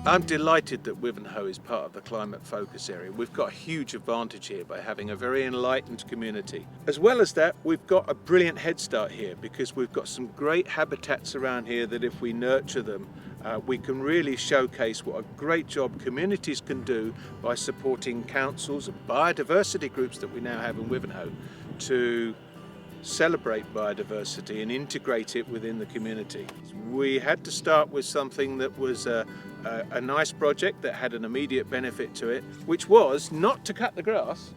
I'm delighted that Wivenhoe is part of the climate focus area. We've got a huge advantage here by having a very enlightened community. As well as that, we've got a brilliant head start here because we've got some great habitats around here that if we nurture them, we can really showcase what a great job communities can do by supporting councils and biodiversity groups that we now have in Wivenhoe to celebrate biodiversity and integrate it within the community. We had to start with something that was a nice project that had an immediate benefit to it, which was not to cut the grass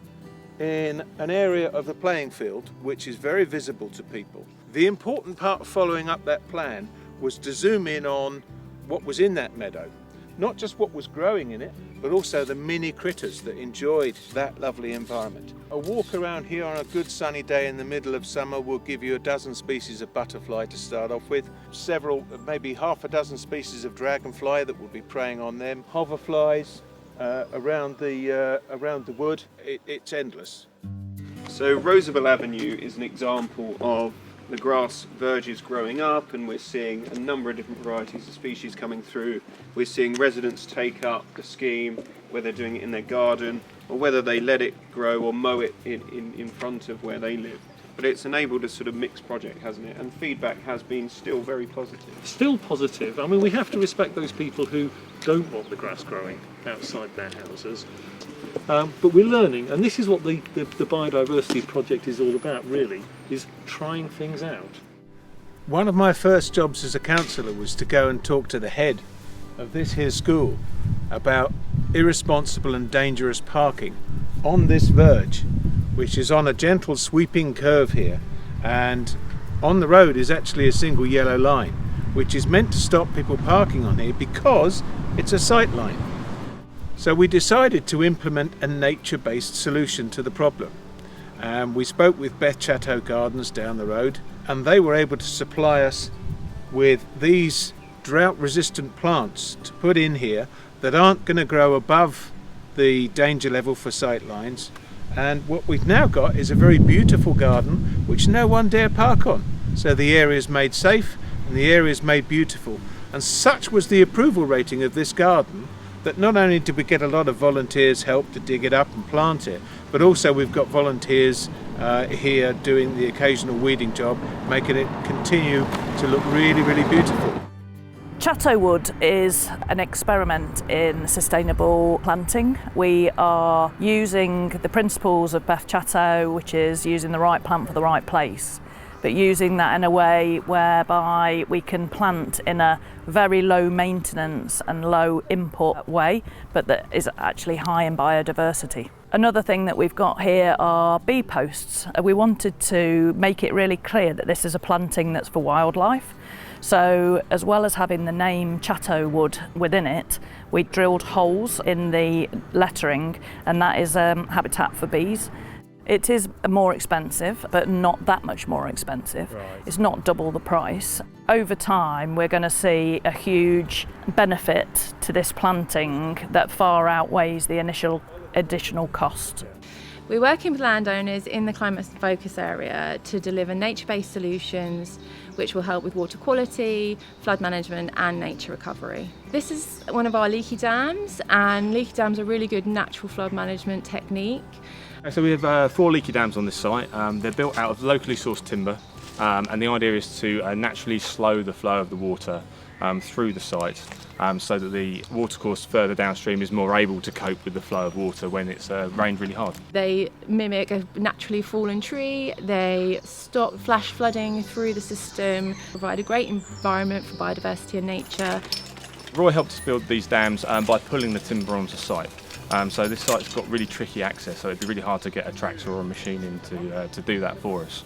in an area of the playing field which is very visible to people. The important part of following up that plan was to zoom in on what was in that meadow, not just what was growing in it, but also the mini critters that enjoyed that lovely environment. A walk around here on a good sunny day in the middle of summer will give you a dozen species of butterfly to start off with, several, maybe half a dozen species of dragonfly that will be preying on them, hoverflies around the wood. It's endless. So Roosevelt Avenue is an example of the grass verges growing up, and we're seeing a number of different varieties of species coming through. We're seeing residents take up the scheme, whether they're doing it in their garden or whether they let it grow or mow it in front of where they live. But it's enabled a sort of mixed project, hasn't it? And feedback has been still very positive. Still positive. I mean, we have to respect those people who don't want the grass growing outside their houses. But we're learning, and this is what the biodiversity project is all about, really, is trying things out. One of my first jobs as a councillor was to go and talk to the head of this here school about irresponsible and dangerous parking on this verge, which is on a gentle sweeping curve here, and on the road is actually a single yellow line, which is meant to stop people parking on here because it's a sight line. So we decided to implement a nature-based solution to the problem. We spoke with Beth Chatto Gardens down the road, and they were able to supply us with these drought-resistant plants to put in here that aren't going to grow above the danger level for sight lines. And what we've now got is a very beautiful garden which no one dare park on. So the area is made safe and the area is made beautiful. And such was the approval rating of this garden that not only did we get a lot of volunteers help to dig it up and plant it, but also we've got volunteers here doing the occasional weeding job, making it continue to look really, really beautiful. Chatto Wood is an experiment in sustainable planting. We are using the principles of Beth Chatto, which is using the right plant for the right place, but using that in a way whereby we can plant in a very low maintenance and low input way, but that is actually high in biodiversity. Another thing that we've got here are bee posts. We wanted to make it really clear that this is a planting that's for wildlife. So as well as having the name Chatto Wood within it, we drilled holes in the lettering, and that is habitat for bees. It is more expensive, but not that much more expensive. Right. It's not double the price. Over time, we're going to see a huge benefit to this planting that far outweighs the initial additional cost. We're working with landowners in the climate focus area to deliver nature-based solutions which will help with water quality, flood management and nature recovery. This is one of our leaky dams, and leaky dams are a really good natural flood management technique. So we have 4 leaky dams on this site. They're built out of locally sourced timber, and the idea is to naturally slow the flow of the water through the site, so that the watercourse further downstream is more able to cope with the flow of water when it's rained really hard. They mimic a naturally fallen tree, they stop flash flooding through the system, provide a great environment for biodiversity and nature. Roy helped us build these dams by pulling the timber onto site. So this site's got really tricky access, so it'd be really hard to get a tractor or a machine in to do that for us.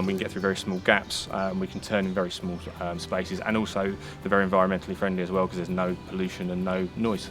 We can get through very small gaps, we can turn in very small spaces, and also they're very environmentally friendly as well because there's no pollution and no noise.